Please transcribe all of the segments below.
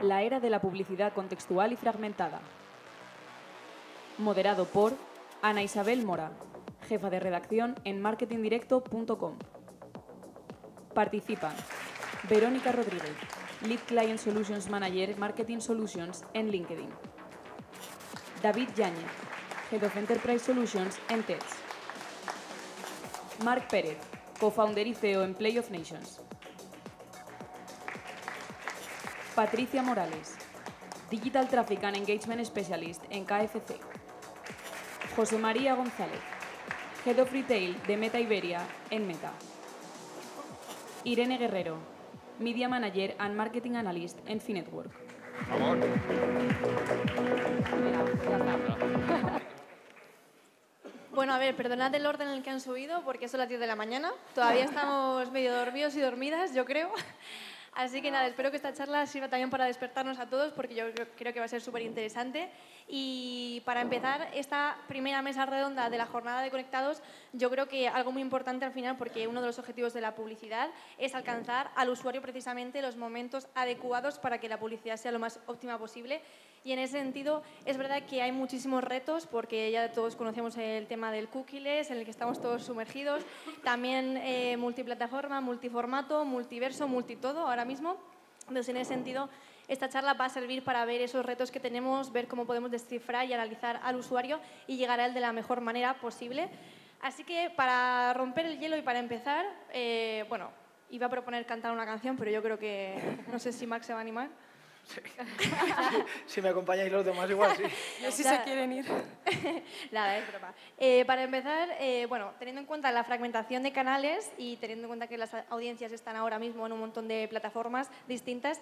La era de la publicidad contextual y fragmentada. Moderado por Ana Isabel Mora, jefa de redacción en marketingdirecto.com. Participan Verónica Rodríguez, Lead Client Solutions Manager Marketing Solutions en LinkedIn. David Yáñez, Head of Enterprise Solutions en TEDx. Marc Pérez, Co-Founder y CEO en Play of Nations. Patricia Morales, Digital Traffic and Engagement Specialist en KFC. José María González, Head of Retail de Meta Iberia en Meta. Irene Guerrero, Media Manager and Marketing Analyst en Finetwork. Por favor. Bueno, a ver, perdonad el orden en el que han subido porque son las 10 de la mañana. Todavía estamos medio dormidos y dormidas, yo creo. Así que nada, espero que esta charla sirva también para despertarnos a todos porque yo creo que va a ser súper interesante. Y para empezar esta primera mesa redonda de la jornada de Conectados, yo creo que algo muy importante al final, porque uno de los objetivos de la publicidad es alcanzar al usuario precisamente los momentos adecuados para que la publicidad sea lo más óptima posible. Y en ese sentido es verdad que hay muchísimos retos porque ya todos conocemos el tema del cookieless en el que estamos todos sumergidos, también multiplataforma, multiformato, multiverso, multitodo ahora mismo. Entonces en ese sentido esta charla va a servir para ver esos retos que tenemos, ver cómo podemos descifrar y analizar al usuario y llegar a él de la mejor manera posible. Así que para romper el hielo y para empezar, bueno, iba a proponer cantar una canción, pero yo creo que no sé si Max se va a animar. Sí. Si me acompañáis los demás igual, sí. Yo sí se quieren ir. Nada, es broma. Para empezar, bueno, teniendo en cuenta la fragmentación de canales y teniendo en cuenta que las audiencias están ahora mismo en un montón de plataformas distintas,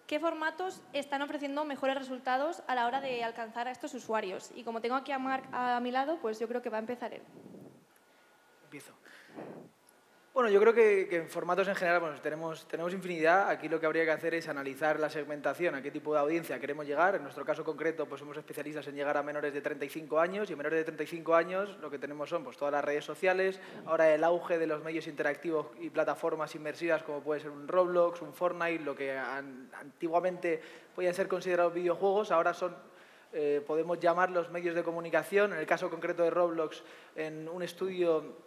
¿qué formatos están ofreciendo mejores resultados a la hora de alcanzar a estos usuarios? Y como tengo aquí a Marc a mi lado, pues yo creo que va a empezar él. Empiezo. Bueno, yo creo que en formatos en general bueno, tenemos infinidad. Aquí lo que habría que hacer es analizar la segmentación, a qué tipo de audiencia queremos llegar. En nuestro caso concreto, pues somos especialistas en llegar a menores de 35 años y en menores de 35 años lo que tenemos son pues, todas las redes sociales, ahora el auge de los medios interactivos y plataformas inmersivas como puede ser un Roblox, un Fortnite, lo que antiguamente podían ser considerados videojuegos, ahora son podemos llamarlos medios de comunicación. En el caso concreto de Roblox, en un estudio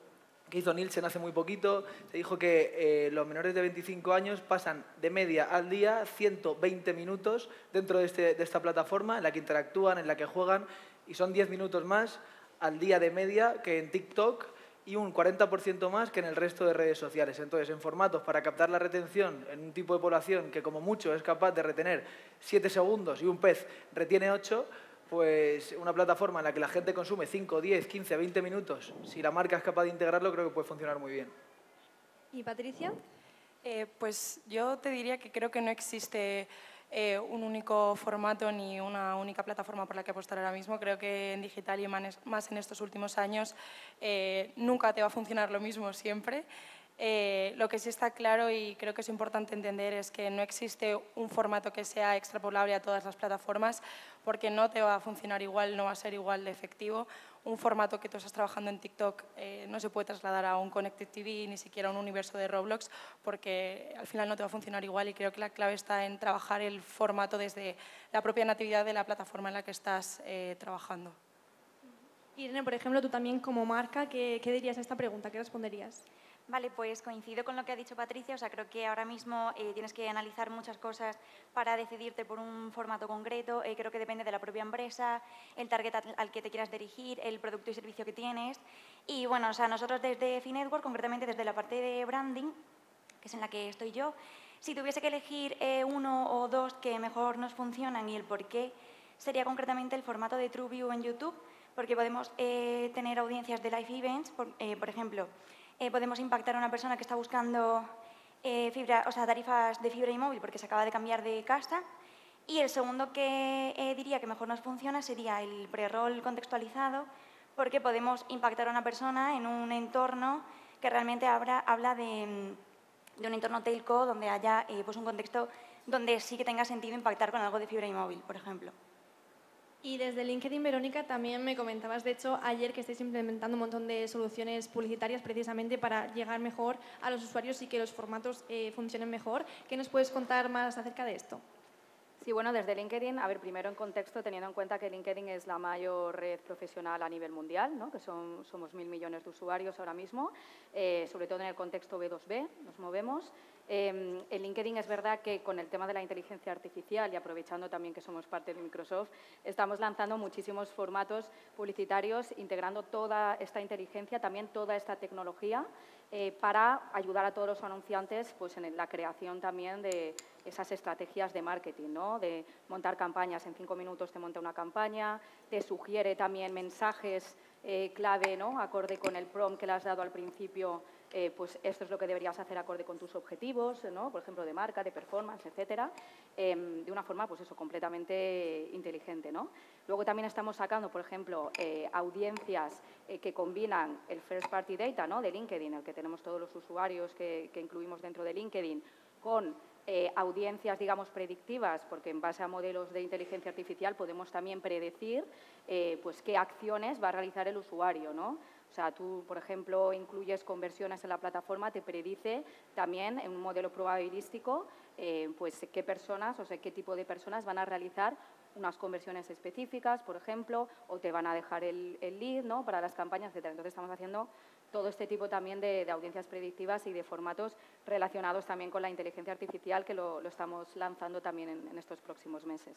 que hizo Nielsen hace muy poquito, se dijo que los menores de 25 años pasan de media al día 120 minutos dentro de esta plataforma en la que interactúan, en la que juegan, y son 10 minutos más al día de media que en TikTok y un 40% más que en el resto de redes sociales. Entonces, en formatos para captar la retención en un tipo de población que como mucho es capaz de retener 7 segundos y un pez retiene 8, pues una plataforma en la que la gente consume 5, 10, 15, 20 minutos, si la marca es capaz de integrarlo, creo que puede funcionar muy bien. ¿Y Patricia? Pues yo te diría que creo que no existe un único formato ni una única plataforma por la que apostar ahora mismo. Creo que en digital y más en estos últimos años nunca te va a funcionar lo mismo siempre. Lo que sí está claro y creo que es importante entender es que no existe un formato que sea extrapolable a todas las plataformas porque no te va a funcionar igual, no va a ser igual de efectivo. Un formato que tú estás trabajando en TikTok no se puede trasladar a un Connected TV, ni siquiera a un universo de Roblox, porque al final no te va a funcionar igual y creo que la clave está en trabajar el formato desde la propia natividad de la plataforma en la que estás trabajando. Irene, por ejemplo, tú también como marca, ¿qué dirías a esta pregunta? ¿Qué responderías? Vale, pues coincido con lo que ha dicho Patricia. O sea, creo que ahora mismo tienes que analizar muchas cosas para decidirte por un formato concreto. Creo que depende de la propia empresa, el target al que te quieras dirigir, el producto y servicio que tienes. Y bueno, o sea, nosotros desde Finetwork, concretamente desde la parte de branding, que es en la que estoy yo, si tuviese que elegir uno o dos que mejor nos funcionan y el por qué, sería concretamente el formato de TrueView en YouTube, porque podemos tener audiencias de live events, por ejemplo, podemos impactar a una persona que está buscando tarifas de fibra y móvil porque se acaba de cambiar de casa. Y el segundo que diría que mejor nos funciona sería el pre-roll contextualizado, porque podemos impactar a una persona en un entorno que realmente habla de un entorno telco donde haya pues un contexto donde sí que tenga sentido impactar con algo de fibra y móvil, por ejemplo. Y desde LinkedIn, Verónica, también me comentabas, de hecho, ayer que estáis implementando un montón de soluciones publicitarias precisamente para llegar mejor a los usuarios y que los formatos funcionen mejor. ¿Qué nos puedes contar más acerca de esto? Sí, bueno, desde LinkedIn, a ver, primero en contexto, teniendo en cuenta que LinkedIn es la mayor red profesional a nivel mundial, ¿no? Que somos 1.000 millones de usuarios ahora mismo, sobre todo en el contexto B2B, nos movemos. En LinkedIn es verdad que con el tema de la inteligencia artificial y aprovechando también que somos parte de Microsoft, estamos lanzando muchísimos formatos publicitarios, integrando toda esta inteligencia, también toda esta tecnología, para ayudar a todos los anunciantes pues, en la creación también de esas estrategias de marketing, ¿no? De montar campañas. En 5 minutos te monta una campaña, te sugiere también mensajes clave, ¿no? Acorde con el prompt que le has dado al principio, pues esto es lo que deberías hacer acorde con tus objetivos, ¿no? Por ejemplo, de marca, de performance, etcétera, de una forma, pues eso, completamente inteligente, ¿no? Luego también estamos sacando, por ejemplo, audiencias que combinan el first party data, ¿no? De LinkedIn, el que tenemos todos los usuarios que incluimos dentro de LinkedIn, con audiencias, digamos, predictivas, porque en base a modelos de inteligencia artificial podemos también predecir pues, qué acciones va a realizar el usuario, ¿no? O sea, tú, por ejemplo, incluyes conversiones en la plataforma, te predice también en un modelo probabilístico pues, qué personas, o sea, qué tipo de personas van a realizar unas conversiones específicas, por ejemplo, o te van a dejar el lead, ¿no? Para las campañas, etcétera. Entonces, estamos haciendo todo este tipo también de audiencias predictivas y de formatos relacionados también con la inteligencia artificial, que lo estamos lanzando también en estos próximos meses.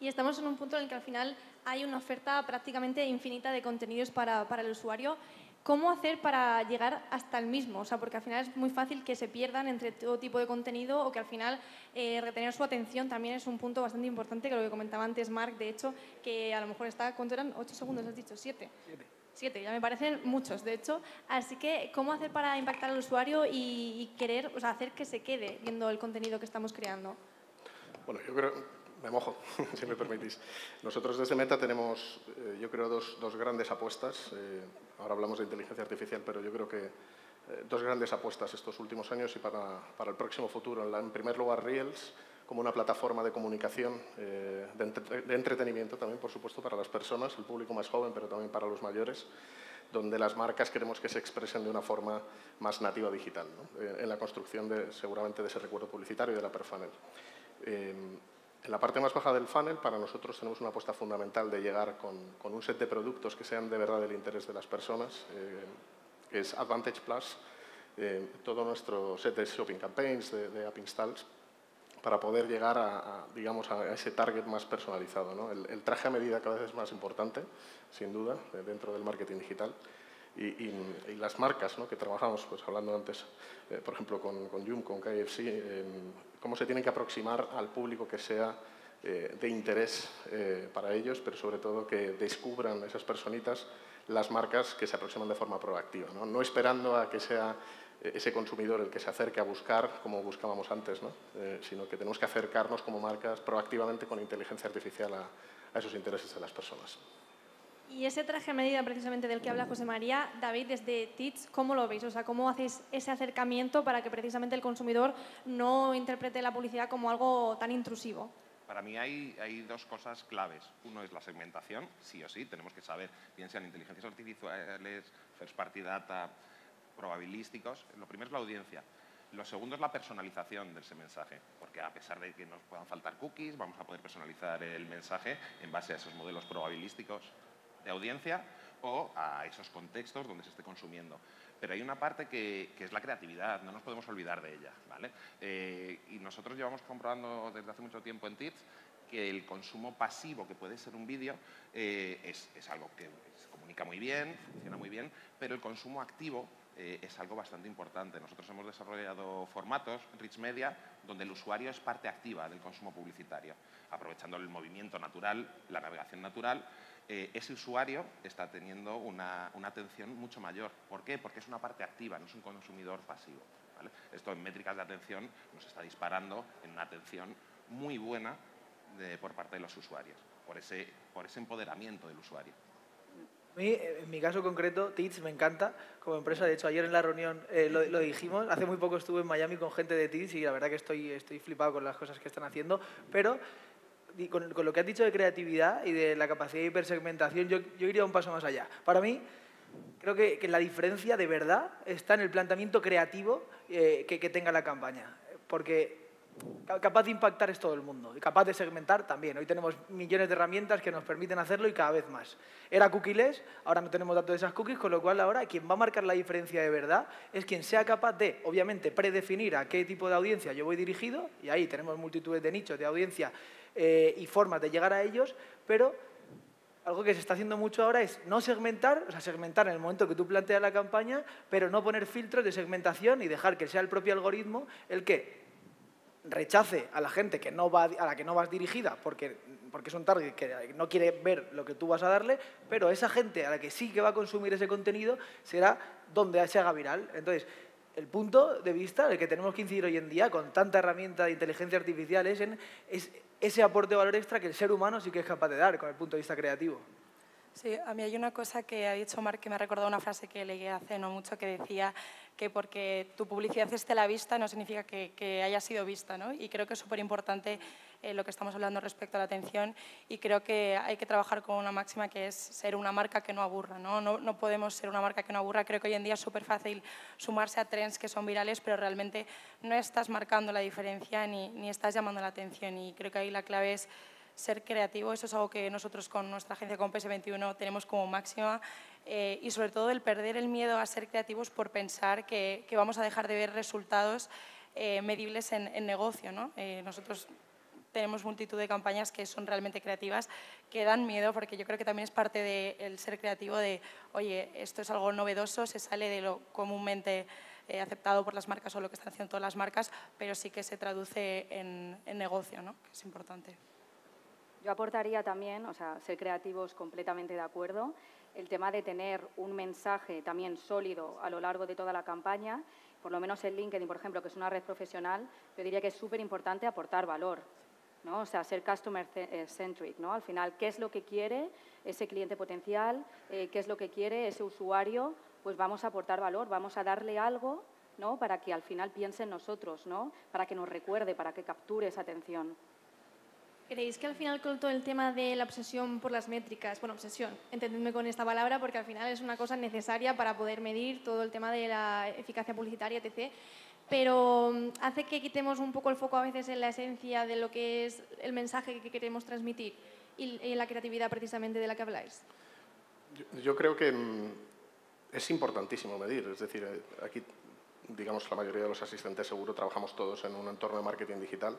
Y estamos en un punto en el que al final hay una oferta prácticamente infinita de contenidos para el usuario. ¿Cómo hacer para llegar hasta el mismo? O sea, porque al final es muy fácil que se pierdan entre todo tipo de contenido o que al final retener su atención también es un punto bastante importante, que lo que comentaba antes Marc, de hecho, que a lo mejor está, ¿cuánto eran? 8 segundos, has dicho, 7. 7, ya me parecen muchos, de hecho. Así que, ¿cómo hacer para impactar al usuario y querer, o sea, hacer que se quede viendo el contenido que estamos creando? Bueno, yo creo, me mojo, si me permitís. Nosotros desde Meta tenemos, yo creo, dos grandes apuestas. Ahora hablamos de inteligencia artificial, pero yo creo que dos grandes apuestas estos últimos años y para el próximo futuro. En primer lugar, Reels, como una plataforma de comunicación, de entretenimiento también, por supuesto, para las personas, el público más joven, pero también para los mayores, donde las marcas queremos que se expresen de una forma más nativa digital, ¿no? En la construcción, seguramente, de ese recuerdo publicitario y de la per-funnel. En la parte más baja del funnel, para nosotros tenemos una apuesta fundamental de llegar con un set de productos que sean de verdad del interés de las personas, que es Advantage Plus, todo nuestro set de shopping campaigns, de app installs, para poder llegar digamos, a ese target más personalizado, ¿no? El traje a medida cada vez es más importante, sin duda, dentro del marketing digital. Y las marcas, ¿no? Que trabajamos, pues hablando antes, por ejemplo, con Yum, con KFC, cómo se tienen que aproximar al público que sea de interés para ellos, pero sobre todo que descubran esas personitas las marcas que se aproximan de forma proactiva, ¿no? No esperando a que sea ese consumidor el que se acerque a buscar como buscábamos antes, ¿no? Sino que tenemos que acercarnos como marcas proactivamente con inteligencia artificial a esos intereses de las personas. Y ese traje a medida precisamente del que habla José María, David, desde TITS, ¿cómo lo veis? O sea, ¿cómo hacéis ese acercamiento para que precisamente el consumidor no interprete la publicidad como algo tan intrusivo? Para mí hay dos cosas claves. Uno es la segmentación, sí o sí, tenemos que saber, bien sean inteligencias artificiales, first party data, probabilísticos. Lo primero es la audiencia. Lo segundo es la personalización de ese mensaje, porque a pesar de que nos puedan faltar cookies, vamos a poder personalizar el mensaje en base a esos modelos probabilísticos de audiencia o a esos contextos donde se esté consumiendo. Pero hay una parte que es la creatividad, no nos podemos olvidar de ella, ¿vale? Y nosotros llevamos comprobando desde hace mucho tiempo en TITS que el consumo pasivo, que puede ser un vídeo, es algo que se comunica muy bien, funciona muy bien, pero el consumo activo es algo bastante importante. Nosotros hemos desarrollado formatos, Rich Media, donde el usuario es parte activa del consumo publicitario, aprovechando el movimiento natural, la navegación natural. Ese usuario está teniendo una atención mucho mayor. ¿Por qué? Porque es una parte activa, no es un consumidor pasivo, ¿vale? Esto en métricas de atención nos está disparando en una atención muy buena por parte de los usuarios, por ese empoderamiento del usuario. A mí, en mi caso concreto, TITS me encanta como empresa. De hecho, ayer en la reunión lo dijimos. Hace muy poco estuve en Miami con gente de TITS y la verdad que estoy flipado con las cosas que están haciendo. Pero y con lo que has dicho de creatividad y de la capacidad de hipersegmentación, yo iría un paso más allá. Para mí, creo que la diferencia de verdad está en el planteamiento creativo que tenga la campaña. Porque capaz de impactar es todo el mundo y capaz de segmentar también. Hoy tenemos millones de herramientas que nos permiten hacerlo y cada vez más. Era cookieless, ahora no tenemos datos de esas cookies, con lo cual ahora quien va a marcar la diferencia de verdad es quien sea capaz de, obviamente, predefinir a qué tipo de audiencia yo voy dirigido, y ahí tenemos multitudes de nichos de audiencia y formas de llegar a ellos, pero algo que se está haciendo mucho ahora es no segmentar, o sea, segmentar en el momento que tú planteas la campaña, pero no poner filtros de segmentación y dejar que sea el propio algoritmo el que rechace a la gente a la que no vas dirigida porque es un target que no quiere ver lo que tú vas a darle, pero esa gente a la que sí que va a consumir ese contenido será donde se haga viral. Entonces, el punto de vista del que tenemos que incidir hoy en día con tanta herramienta de inteligencia artificial es ese aporte de valor extra que el ser humano sí que es capaz de dar con el punto de vista creativo. Sí, a mí hay una cosa que ha dicho Marc que me ha recordado una frase que leí hace no mucho que decía que porque tu publicidad esté a la vista no significa que haya sido vista, ¿no? Y creo que es súper importante lo que estamos hablando respecto a la atención y creo que hay que trabajar con una máxima que es ser una marca que no aburra, ¿no? No podemos ser una marca que no aburra. Creo que hoy en día es súper fácil sumarse a trends que son virales, pero realmente no estás marcando la diferencia ni estás llamando la atención y creo que ahí la clave es ser creativo. Eso es algo que nosotros con nuestra agencia, con PS21, tenemos como máxima y sobre todo el perder el miedo a ser creativos por pensar que vamos a dejar de ver resultados medibles en negocio, ¿no? Nosotros tenemos multitud de campañas que son realmente creativas, que dan miedo porque yo creo que también es parte del ser creativo de, oye, esto es algo novedoso, se sale de lo comúnmente aceptado por las marcas o lo que están haciendo todas las marcas, pero sí que se traduce en negocio, ¿no? Que es importante. Yo aportaría también, o sea, ser creativos completamente de acuerdo, el tema de tener un mensaje también sólido a lo largo de toda la campaña, por lo menos en LinkedIn, por ejemplo, que es una red profesional, yo diría que es súper importante aportar valor, ¿no? O sea, ser customer-centric, ¿no? Al final, ¿qué es lo que quiere ese cliente potencial? ¿Qué es lo que quiere ese usuario? Pues vamos a aportar valor, vamos a darle algo, ¿no? Para que al final piense en nosotros, ¿no? Para que nos recuerde, para que capture esa atención. ¿Creéis que al final con todo el tema de la obsesión por las métricas, bueno, obsesión, entendedme con esta palabra porque al final es una cosa necesaria para poder medir todo el tema de la eficacia publicitaria, etc., pero hace que quitemos un poco el foco a veces en la esencia de lo que es el mensaje que queremos transmitir y en la creatividad precisamente de la que habláis? Yo creo que es importantísimo medir, es decir, aquí, digamos, la mayoría de los asistentes seguro trabajamos todos en un entorno de marketing digital.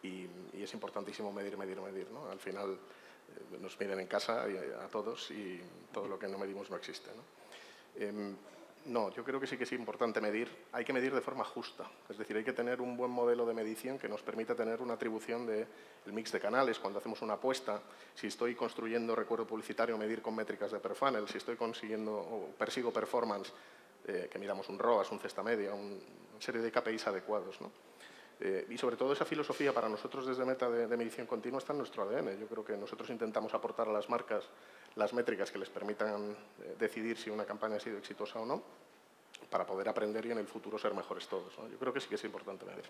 Y es importantísimo medir, ¿no? Al final nos miden en casa a todos y todo lo que no medimos no existe, ¿no? No, yo creo que sí que es importante medir. Hay que medir de forma justa. Es decir, hay que tener un buen modelo de medición que nos permita tener una atribución del mix de canales. Cuando hacemos una apuesta, si estoy construyendo recuerdo publicitario, medir con métricas de per funnel. Si estoy consiguiendo o persigo performance, que miramos un ROAS, un cesta media, una serie de KPIs adecuados, ¿no? Y sobre todo esa filosofía para nosotros desde Meta de medición continua está en nuestro ADN. Yo creo que nosotros intentamos aportar a las marcas las métricas que les permitan decidir si una campaña ha sido exitosa o no, para poder aprender y en el futuro ser mejores todos, ¿no? Yo creo que sí que es importante medir.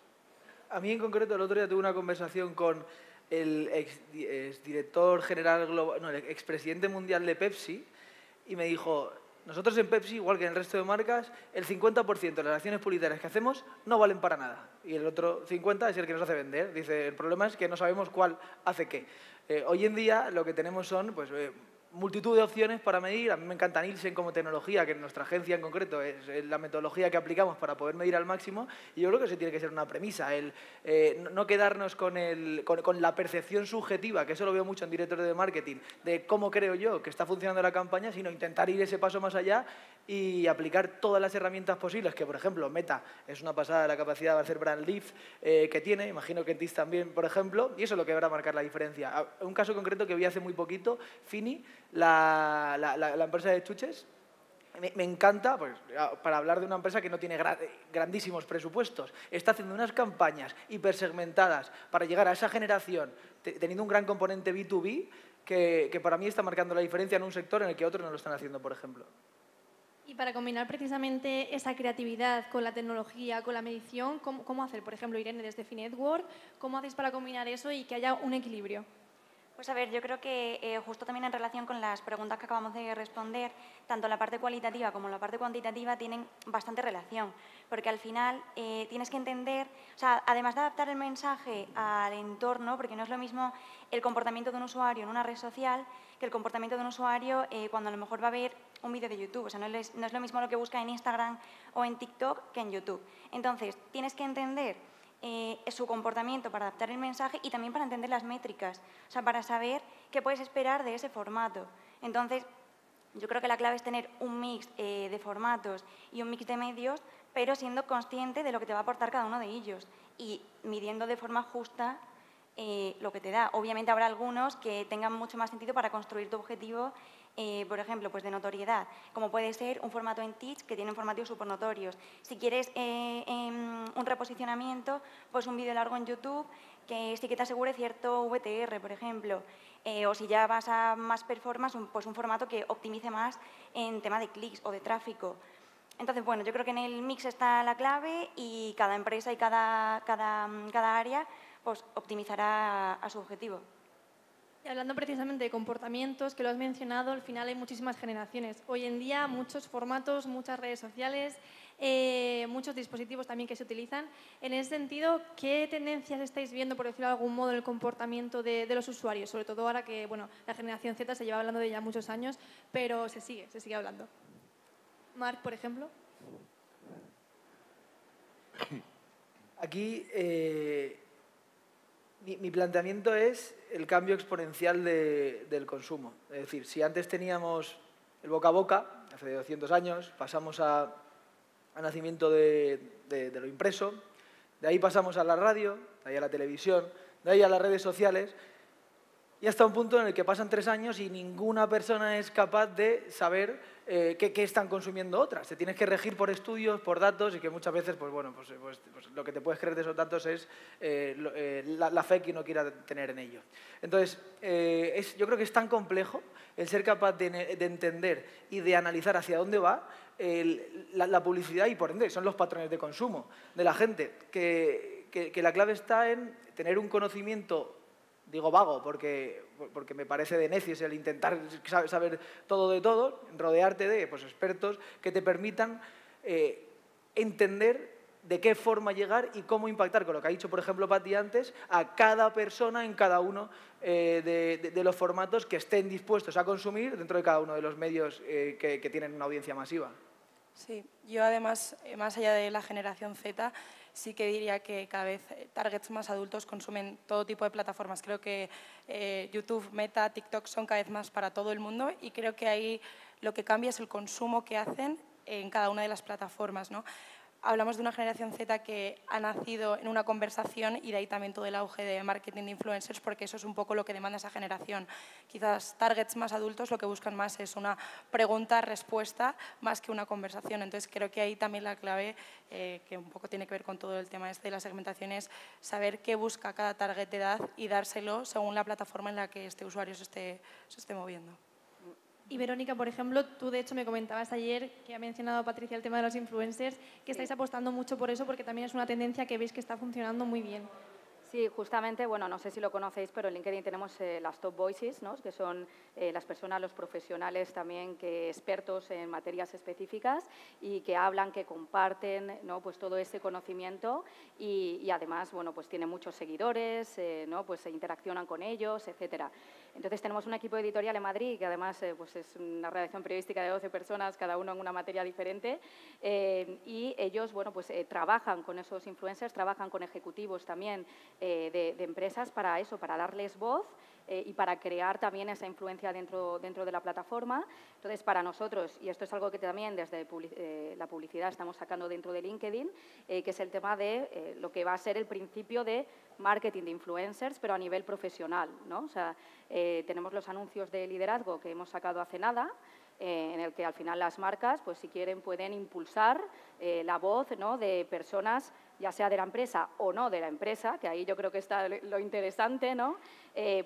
A mí en concreto el otro día tuve una conversación con el exdirector general global, no, el expresidente mundial de Pepsi y me dijo: nosotros en Pepsi, igual que en el resto de marcas, el 50% de las acciones publicitarias que hacemos no valen para nada. Y el otro 50% es el que nos hace vender. Dice, el problema es que no sabemos cuál hace qué. Hoy en día lo que tenemos son pues, multitud de opciones para medir. A mí me encanta Nielsen como tecnología, que en nuestra agencia en concreto es la metodología que aplicamos para poder medir al máximo. Y yo creo que ese tiene que ser una premisa, no quedarnos con la percepción subjetiva, que eso lo veo mucho en directores de marketing, de cómo creo yo que está funcionando la campaña, sino intentar ir ese paso más allá y aplicar todas las herramientas posibles, que por ejemplo Meta es una pasada la capacidad de hacer brand lift que tiene, imagino que TIS también, por ejemplo, y eso es lo que va a marcar la diferencia. Un caso concreto que vi hace muy poquito, Fini, la empresa de chuches, me encanta, pues, para hablar de una empresa que no tiene grandísimos presupuestos, está haciendo unas campañas hipersegmentadas para llegar a esa generación, teniendo un gran componente B2B, que para mí está marcando la diferencia en un sector en el que otros no lo están haciendo, por ejemplo. Y para combinar precisamente esa creatividad con la tecnología, con la medición, ¿cómo hacer? Por ejemplo, Irene, desde Finetwork, ¿cómo hacéis para combinar eso y que haya un equilibrio? Pues a ver, yo creo que justo también en relación con las preguntas que acabamos de responder, tanto la parte cualitativa como la parte cuantitativa tienen bastante relación, porque al final tienes que entender, o sea, además de adaptar el mensaje al entorno, porque no es lo mismo el comportamiento de un usuario en una red social que el comportamiento de un usuario cuando a lo mejor va a ver un vídeo de YouTube, o sea, no es lo mismo lo que busca en Instagram o en TikTok que en YouTube. Entonces, tienes que entender su comportamiento para adaptar el mensaje y también para entender las métricas, o sea, para saber qué puedes esperar de ese formato. Entonces, yo creo que la clave es tener un mix de formatos y un mix de medios, pero siendo consciente de lo que te va a aportar cada uno de ellos y midiendo de forma justa lo que te da. Obviamente habrá algunos que tengan mucho más sentido para construir tu objetivo, por ejemplo, pues de notoriedad, como puede ser un formato en Teach que tiene formatos súper notorios. Si quieres un reposicionamiento, pues un vídeo largo en YouTube que sí que te asegure cierto VTR, por ejemplo. O si ya vas a más performance, pues un formato que optimice más en tema de clics o de tráfico. Entonces, bueno, yo creo que en el mix está la clave y cada empresa y cada área pues optimizará a su objetivo. Y hablando precisamente de comportamientos, que lo has mencionado, al final hay muchísimas generaciones. Hoy en día, muchos formatos, muchas redes sociales, muchos dispositivos también que se utilizan. En ese sentido, ¿qué tendencias estáis viendo, por decirlo de algún modo, en el comportamiento de los usuarios? Sobre todo ahora que, bueno, la generación Z se lleva hablando de ya muchos años, pero se sigue hablando. Marc, por ejemplo. Aquí mi planteamiento es el cambio exponencial del consumo. Es decir, si antes teníamos el boca a boca, hace 200 años, pasamos al nacimiento de lo impreso, de ahí pasamos a la radio, de ahí a la televisión, de ahí a las redes sociales, y hasta un punto en el que pasan 3 años y ninguna persona es capaz de saber qué están consumiendo otras. Te tienes que regir por estudios, por datos, y que muchas veces pues lo que te puedes creer de esos datos es la fe que uno quiera tener en ello. Entonces, yo creo que es tan complejo el ser capaz de entender y de analizar hacia dónde va la publicidad y, por ende, son los patrones de consumo de la gente, que la clave está en tener un conocimiento. Digo vago porque me parece de necios el intentar saber todo de todo, rodearte de expertos que te permitan entender de qué forma llegar y cómo impactar, con lo que ha dicho, por ejemplo, Pati antes, a cada persona en cada uno de los formatos que estén dispuestos a consumir dentro de cada uno de los medios que tienen una audiencia masiva. Sí, yo además, más allá de la generación Z, sí que diría que cada vez targets más adultos consumen todo tipo de plataformas. Creo que YouTube, Meta, TikTok son cada vez más para todo el mundo y creo que ahí lo que cambia es el consumo que hacen en cada una de las plataformas, ¿no? Hablamos de una generación Z que ha nacido en una conversación y de ahí también todo el auge de marketing de influencers, porque eso es un poco lo que demanda esa generación. Quizás targets más adultos lo que buscan más es una pregunta-respuesta más que una conversación. Entonces creo que ahí también la clave, que un poco tiene que ver con todo el tema de la segmentación, es saber qué busca cada target de edad y dárselo según la plataforma en la que este usuario se esté moviendo. Y Verónica, por ejemplo, tú de hecho me comentabas ayer, que ha mencionado Patricia el tema de los influencers, que estáis apostando mucho por eso porque también es una tendencia que veis que está funcionando muy bien. Sí, justamente, bueno, no sé si lo conocéis, pero en LinkedIn tenemos las Top Voices, ¿no? Que son las personas, los profesionales también expertos en materias específicas y que hablan, que comparten, ¿no? Pues todo ese conocimiento y además, bueno, pues tienen muchos seguidores, ¿no? Pues se interaccionan con ellos, etcétera. Entonces tenemos un equipo editorial en Madrid que además pues es una redacción periodística de 12 personas, cada uno en una materia diferente y ellos, bueno, pues trabajan con esos influencers, trabajan con ejecutivos también de empresas para eso, para darles voz y para crear también esa influencia dentro de la plataforma. Entonces, para nosotros, y esto es algo que también desde la publicidad estamos sacando dentro de LinkedIn, que es el tema de lo que va a ser el principio de marketing de influencers, pero a nivel profesional, ¿no? O sea, tenemos los anuncios de liderazgo que hemos sacado hace nada, en el que al final las marcas, pues si quieren, pueden impulsar la voz, ¿no?, de personas, ya sea de la empresa o no de la empresa, que ahí yo creo que está lo interesante, ¿no?,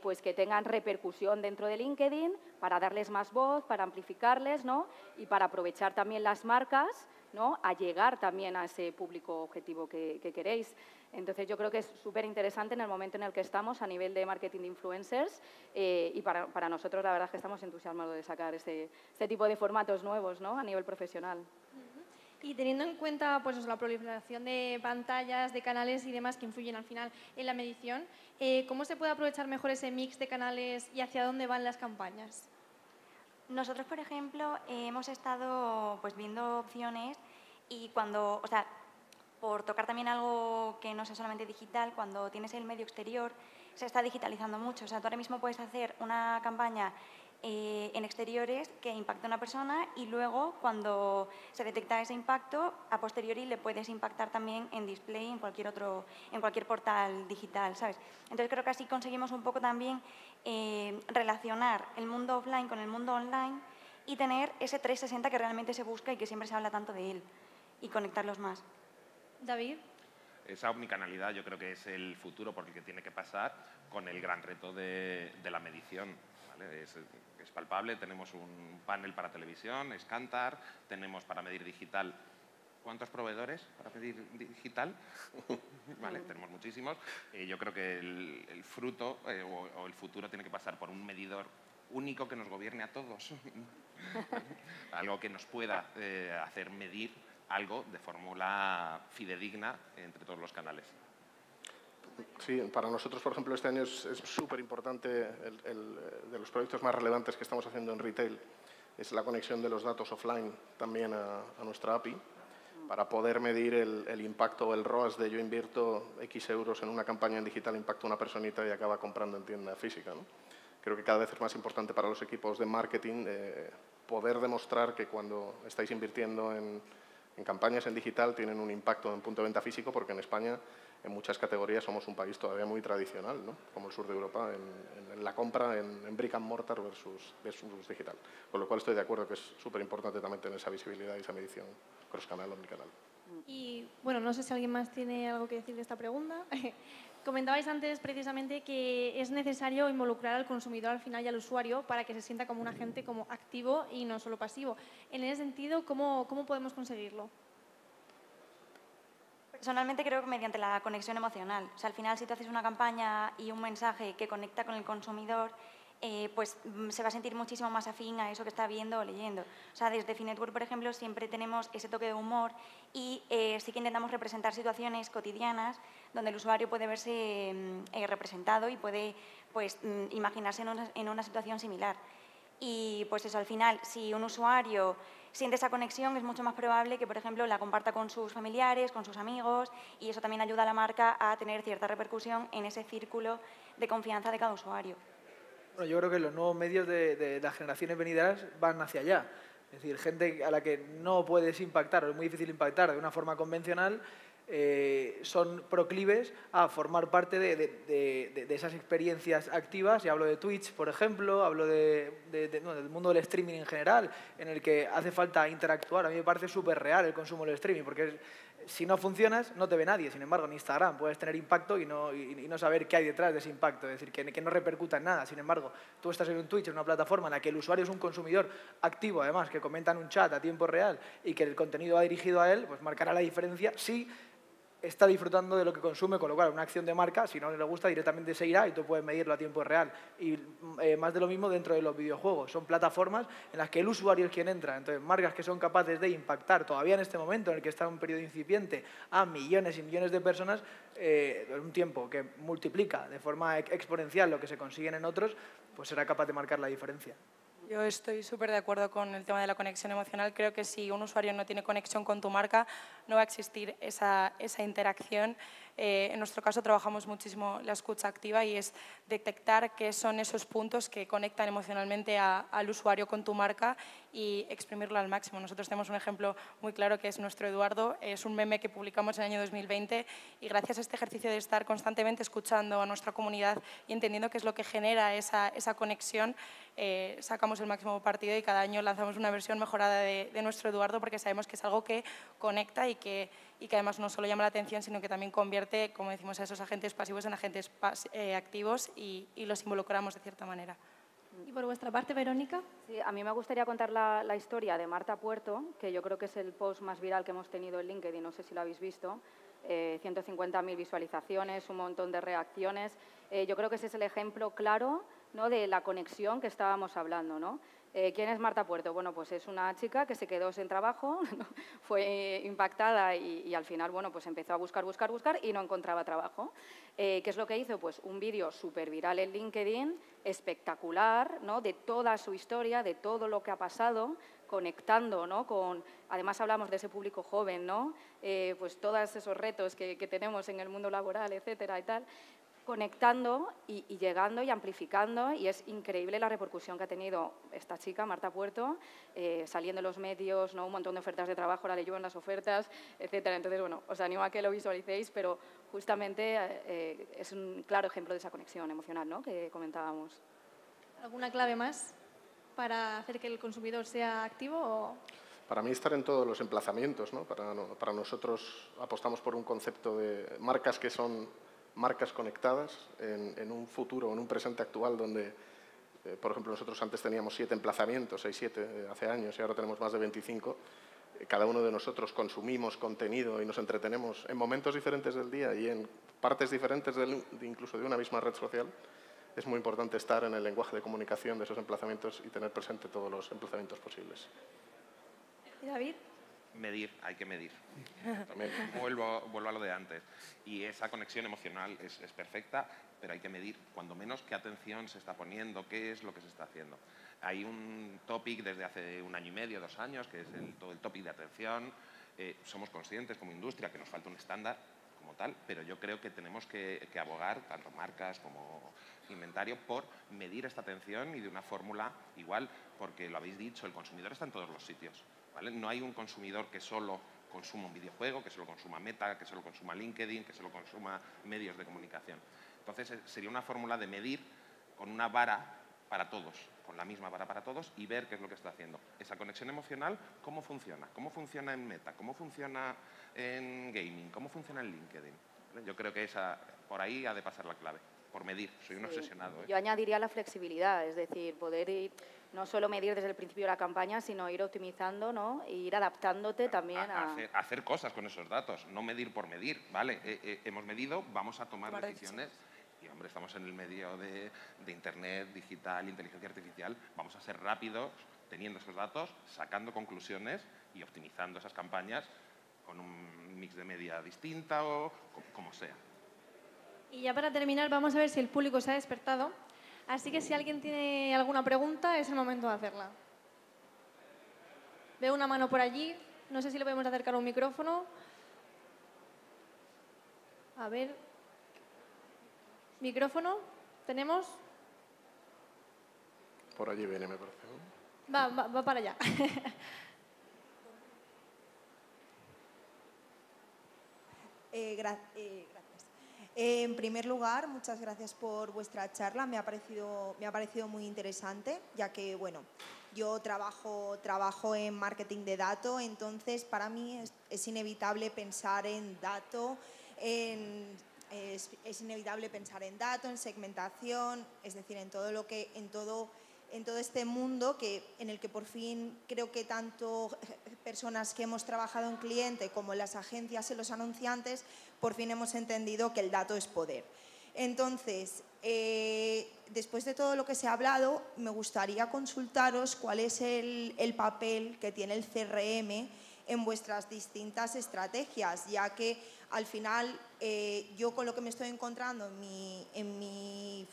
pues que tengan repercusión dentro de LinkedIn para darles más voz, para amplificarles, ¿no?, y para aprovechar también las marcas, ¿no?, a llegar también a ese público objetivo que queréis. Entonces, yo creo que es súper interesante en el momento en el que estamos a nivel de marketing de influencers y para nosotros la verdad es que estamos entusiasmados de sacar este tipo de formatos nuevos, ¿no?, a nivel profesional. Y teniendo en cuenta pues, la proliferación de pantallas, de canales y demás que influyen al final en la medición, ¿cómo se puede aprovechar mejor ese mix de canales y hacia dónde van las campañas? Nosotros, por ejemplo, hemos estado pues, viendo opciones y cuando, o sea, por tocar también algo que no sea solamente digital, cuando tienes el medio exterior se está digitalizando mucho. O sea, tú ahora mismo puedes hacer una campaña en exteriores que impacta a una persona y luego cuando se detecta ese impacto, a posteriori le puedes impactar también en display, en cualquier portal digital, ¿sabes? Entonces creo que así conseguimos un poco también relacionar el mundo offline con el mundo online y tener ese 360 que realmente se busca y que siempre se habla tanto de él y conectarlos más. David. Esa omnicanalidad yo creo que es el futuro por el que tiene que pasar con el gran reto de la medición. ¿Vale? Es palpable, tenemos un panel para televisión, es Kantar, tenemos para medir digital. ¿Cuántos proveedores para medir digital? Vale, tenemos muchísimos. Yo creo que el fruto o el futuro tiene que pasar por un medidor único que nos gobierne a todos. Algo que nos pueda hacer medir algo de fórmula fidedigna entre todos los canales. Sí, para nosotros, por ejemplo, este año es súper importante, de los proyectos más relevantes que estamos haciendo en retail, es la conexión de los datos offline también a nuestra API, para poder medir el impacto o el ROAS de yo invierto X euros en una campaña en digital, impacta a una personita y acaba comprando en tienda física, ¿no? Creo que cada vez es más importante para los equipos de marketing poder demostrar que cuando estáis invirtiendo en campañas en digital tienen un impacto en punto de venta físico, porque en España en muchas categorías somos un país todavía muy tradicional, ¿no?, como el sur de Europa, en la compra en brick and mortar versus digital. Con lo cual estoy de acuerdo que es súper importante también tener esa visibilidad y esa medición cross-canal, omnicanal. Y bueno, no sé si alguien más tiene algo que decir de esta pregunta. Comentabais antes precisamente que es necesario involucrar al consumidor al final y al usuario para que se sienta como un agente como activo y no solo pasivo. En ese sentido, ¿cómo podemos conseguirlo? Personalmente creo que mediante la conexión emocional. O sea, al final si tú haces una campaña y un mensaje que conecta con el consumidor, pues se va a sentir muchísimo más afín a eso que está viendo o leyendo. O sea, desde Finetwork, por ejemplo, siempre tenemos ese toque de humor y sí que intentamos representar situaciones cotidianas donde el usuario puede verse representado y puede pues, imaginarse en una situación similar. Y pues eso, al final, si un usuario siente esa conexión, es mucho más probable que, por ejemplo, la comparta con sus familiares, con sus amigos, y eso también ayuda a la marca a tener cierta repercusión en ese círculo de confianza de cada usuario. Bueno, yo creo que los nuevos medios de las generaciones venideras van hacia allá. Es decir, gente a la que no puedes impactar o es muy difícil impactar de una forma convencional, son proclives a formar parte de esas experiencias activas. Y hablo de Twitch, por ejemplo, hablo del mundo del streaming en general, en el que hace falta interactuar. A mí me parece súper real el consumo del streaming, porque si no funcionas, no te ve nadie. Sin embargo, en Instagram puedes tener impacto y no saber qué hay detrás de ese impacto, es decir, que no repercuta en nada. Sin embargo, tú estás en un Twitch, en una plataforma en la que el usuario es un consumidor activo, además, que comenta en un chat a tiempo real y que el contenido va dirigido a él, pues marcará la diferencia si está disfrutando de lo que consume, con lo cual una acción de marca, si no le gusta, directamente se irá y tú puedes medirlo a tiempo real. Y más de lo mismo dentro de los videojuegos. Son plataformas en las que el usuario es quien entra. Entonces, marcas que son capaces de impactar todavía en este momento en el que está un periodo incipiente a millones y millones de personas, en un tiempo que multiplica de forma exponencial lo que se consiguen en otros, pues será capaz de marcar la diferencia. Yo estoy súper de acuerdo con el tema de la conexión emocional. Creo que si un usuario no tiene conexión con tu marca, no va a existir esa interacción. En nuestro caso trabajamos muchísimo la escucha activa y es detectar qué son esos puntos que conectan emocionalmente al usuario con tu marca y exprimirlo al máximo. Nosotros tenemos un ejemplo muy claro que es nuestro Eduardo, es un meme que publicamos en el año 2020 y gracias a este ejercicio de estar constantemente escuchando a nuestra comunidad y entendiendo qué es lo que genera esa conexión, sacamos el máximo partido y cada año lanzamos una versión mejorada de nuestro Eduardo porque sabemos que es algo que conecta y que además no solo llama la atención, sino que también convierte, como decimos, a esos agentes pasivos en agentes activos y los involucramos de cierta manera. ¿Y por vuestra parte, Verónica? Sí, a mí me gustaría contar la historia de Marta Puerto, que yo creo que es el post más viral que hemos tenido en LinkedIn, no sé si lo habéis visto. 150.000 visualizaciones, un montón de reacciones. Yo creo que ese es el ejemplo claro, ¿no?, de la conexión que estábamos hablando, ¿no? ¿Quién es Marta Puerto? Bueno, pues es una chica que se quedó sin trabajo, ¿no? Fue impactada y al final, bueno, pues empezó a buscar y no encontraba trabajo. ¿Qué es lo que hizo? Pues un vídeo súper viral en LinkedIn, espectacular, ¿no?, de toda su historia, de todo lo que ha pasado, conectando, ¿no?, con, además hablamos de ese público joven, ¿no?, pues todos esos retos que tenemos en el mundo laboral, etcétera y tal, conectando y llegando y amplificando, y es increíble la repercusión que ha tenido esta chica, Marta Puerto, saliendo en los medios, ¿no?, un montón de ofertas de trabajo, la leyó en las ofertas, etcétera. Entonces, bueno, os animo a que lo visualicéis, pero justamente es un claro ejemplo de esa conexión emocional, ¿no?, que comentábamos. ¿Alguna clave más para hacer que el consumidor sea activo? O... Para mí estar en todos los emplazamientos, ¿no? Para nosotros apostamos por un concepto de marcas que son marcas conectadas en un futuro, en un presente actual donde, por ejemplo, nosotros antes teníamos 7 emplazamientos, 6-7 hace años y ahora tenemos más de 25. Cada uno de nosotros consumimos contenido y nos entretenemos en momentos diferentes del día y en partes diferentes incluso de una misma red social. Es muy importante estar en el lenguaje de comunicación de esos emplazamientos y tener presente todos los emplazamientos posibles. ¿Y David? Medir, hay que medir. Vuelvo a lo de antes. Y esa conexión emocional es perfecta, pero hay que medir, cuando menos, qué atención se está poniendo, qué es lo que se está haciendo. Hay un topic desde hace 1 año y medio, 2 años, que es todo el topic de atención. Somos conscientes como industria que nos falta un estándar como tal, pero yo creo que tenemos que abogar, tanto marcas como inventario, por medir esta atención y de una fórmula igual, porque lo habéis dicho, el consumidor está en todos los sitios. ¿Vale? No hay un consumidor que solo consuma un videojuego, que solo consuma Meta, que solo consuma LinkedIn, que solo consuma medios de comunicación. Entonces, sería una fórmula de medir con una vara para todos, con la misma vara para todos y ver qué es lo que está haciendo. Esa conexión emocional, ¿cómo funciona? ¿Cómo funciona en Meta? ¿Cómo funciona en gaming? ¿Cómo funciona en LinkedIn? ¿Vale? Yo creo que por ahí ha de pasar la clave, por medir. Soy un obsesionado. Yo añadiría la flexibilidad, es decir, poder ir, no solo medir desde el principio de la campaña, sino ir optimizando, ¿no?, e ir adaptándote también a... Hacer cosas con esos datos, no medir por medir, ¿vale? Hemos medido, vamos a tomar decisiones. Y, hombre, estamos en el medio de Internet, digital, inteligencia artificial. Vamos a ser rápidos teniendo esos datos, sacando conclusiones y optimizando esas campañas con un mix de media distinta o como sea. Y ya para terminar, vamos a ver si el público se ha despertado. Así que si alguien tiene alguna pregunta, es el momento de hacerla. Veo una mano por allí. No sé si le podemos acercar un micrófono. A ver. ¿Micrófono? ¿Tenemos? Por allí viene, me parece. Va para allá. Gracias. En primer lugar, muchas gracias por vuestra charla. Me ha parecido muy interesante, ya que, bueno, yo trabajo en marketing de datos, entonces para mí es inevitable pensar en datos, es inevitable pensar en datos, en segmentación, es decir, en todo este mundo en el que por fin creo que tanto personas que hemos trabajado en cliente como en las agencias y los anunciantes, por fin hemos entendido que el dato es poder. Entonces, después de todo lo que se ha hablado, me gustaría consultaros cuál es el papel que tiene el CRM en vuestras distintas estrategias, ya que al final yo con lo que me estoy encontrando en mi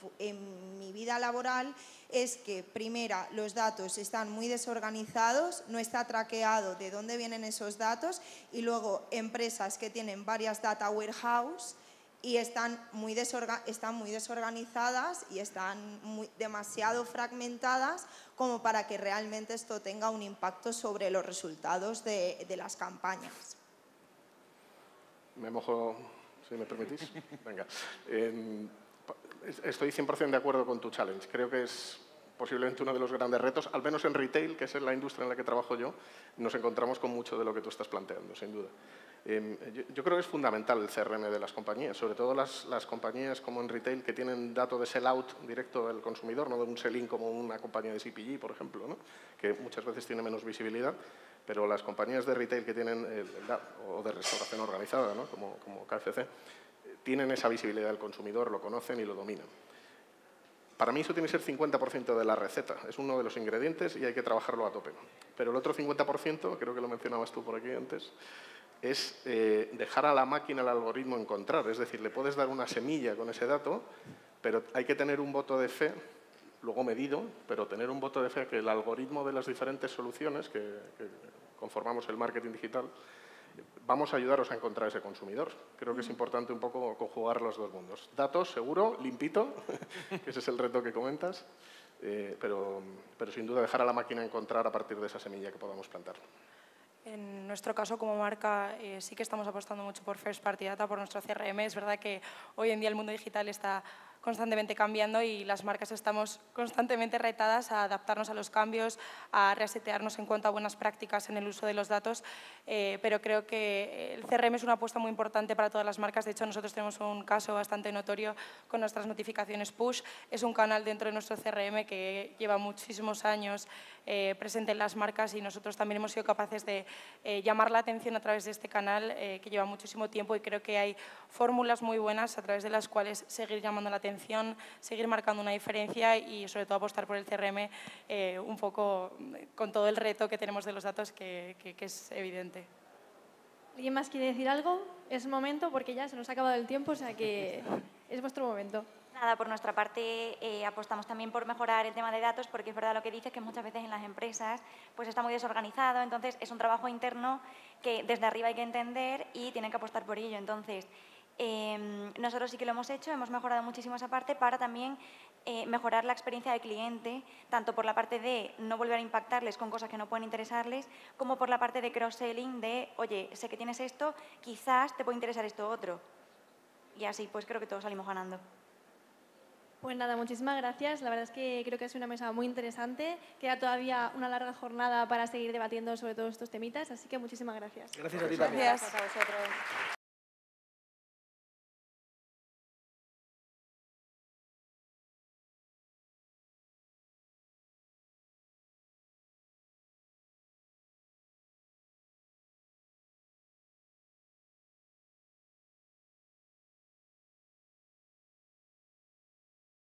vida laboral es que, primera, los datos están muy desorganizados, no está traqueado de dónde vienen esos datos, y luego empresas que tienen varias data warehouse y están muy desorganizadas y están demasiado fragmentadas como para que realmente esto tenga un impacto sobre los resultados de las campañas. Me mojo, si me permitís. Venga. Estoy 100% de acuerdo con tu challenge. Creo que es posiblemente uno de los grandes retos, al menos en retail, que es la industria en la que trabajo yo, nos encontramos con mucho de lo que tú estás planteando, sin duda. Yo creo que es fundamental el CRM de las compañías, sobre todo las compañías como en retail que tienen dato de sell-out directo del consumidor, no de un sell-in como una compañía de CPG, por ejemplo, ¿no? Que muchas veces tiene menos visibilidad, pero las compañías de retail que tienen, o de restauración organizada, ¿no? como KFC, tienen esa visibilidad del consumidor, lo conocen y lo dominan. Para mí eso tiene que ser 50% de la receta, es uno de los ingredientes y hay que trabajarlo a tope. Pero el otro 50%, creo que lo mencionabas tú por aquí antes, es dejar a la máquina, al algoritmo encontrar. Es decir, le puedes dar una semilla con ese dato, pero hay que tener un voto de fe, luego medido, pero tener un voto de fe que el algoritmo de las diferentes soluciones que conformamos el marketing digital, vamos a ayudaros a encontrar ese consumidor. Creo que es importante un poco conjugar los dos mundos. Datos, seguro, limpito, que ese es el reto que comentas, pero sin duda dejar a la máquina encontrar a partir de esa semilla que podamos plantar. En nuestro caso, como marca, sí que estamos apostando mucho por First Party Data, por nuestro CRM. Es verdad que hoy en día el mundo digital está constantemente cambiando y las marcas estamos constantemente retadas a adaptarnos a los cambios, a resetearnos en cuanto a buenas prácticas en el uso de los datos, pero creo que el CRM es una apuesta muy importante para todas las marcas. De hecho, nosotros tenemos un caso bastante notorio con nuestras notificaciones push. Es un canal dentro de nuestro CRM que lleva muchísimos años presente en las marcas y nosotros también hemos sido capaces de llamar la atención a través de este canal que lleva muchísimo tiempo y creo que hay fórmulas muy buenas a través de las cuales seguir llamando la atención, seguir marcando una diferencia y sobre todo apostar por el CRM un poco con todo el reto que tenemos de los datos que es evidente. ¿Alguien más quiere decir algo? Es momento porque ya se nos ha acabado el tiempo, o sea que es vuestro momento. Nada, por nuestra parte apostamos también por mejorar el tema de datos porque es verdad lo que dices que muchas veces en las empresas pues está muy desorganizado, entonces es un trabajo interno que desde arriba hay que entender y tienen que apostar por ello. Entonces, nosotros sí que lo hemos hecho, hemos mejorado muchísimo esa parte para también mejorar la experiencia del cliente, tanto por la parte de no volver a impactarles con cosas que no pueden interesarles, como por la parte de cross-selling de, oye, sé que tienes esto, quizás te puede interesar esto otro. Y así pues creo que todos salimos ganando. Pues nada, muchísimas gracias. La verdad es que creo que ha sido una mesa muy interesante. Queda todavía una larga jornada para seguir debatiendo sobre todos estos temitas, así que muchísimas gracias. Gracias a ti también. Gracias. Gracias a vosotros.